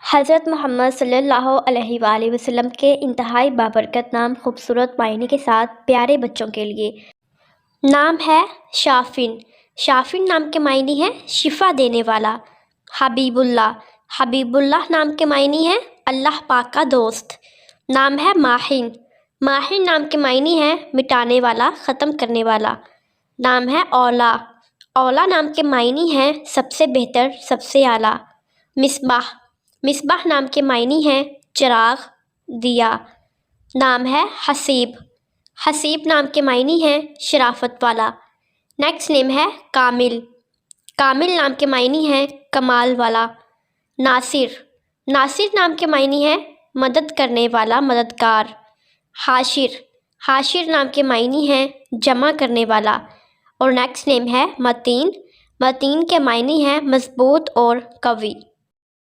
हज़रत मोहम्मद सल्लल्लाहु अलैहि वसल्लम के इंतहाई बाबरकत नाम खूबसूरत मायने के साथ प्यारे बच्चों के लिए नाम है शाफिन। शाफिन नाम के मायने हैं शिफा देने वाला। हबीबुल्लाह, हबीबुल्लाह नाम के मायने हैं अल्लाह पाक का दोस्त। नाम है माहिन, माहिन नाम के मायने हैं मिटाने वाला, ख़त्म करने वाला। नाम है औला, औला नाम के मायने हैं सबसे बेहतर, सबसे आला। मिसबाह, मिसबाह नाम के मायने हैं चिराग, दिया। नाम है हसीब, हसीब नाम के मायने हैं शराफत वाला। नेक्स्ट नेम है कामिल, कामिल नाम के मायने हैं कमाल वाला। नासिर, नासिर नाम के मायने हैं मदद करने वाला, मददगार। हाशिर, हाशिर नाम के मायने हैं जमा करने वाला। और नेक्स्ट नेम है मतीन, मतीन के मायने हैं मजबूत और कवी।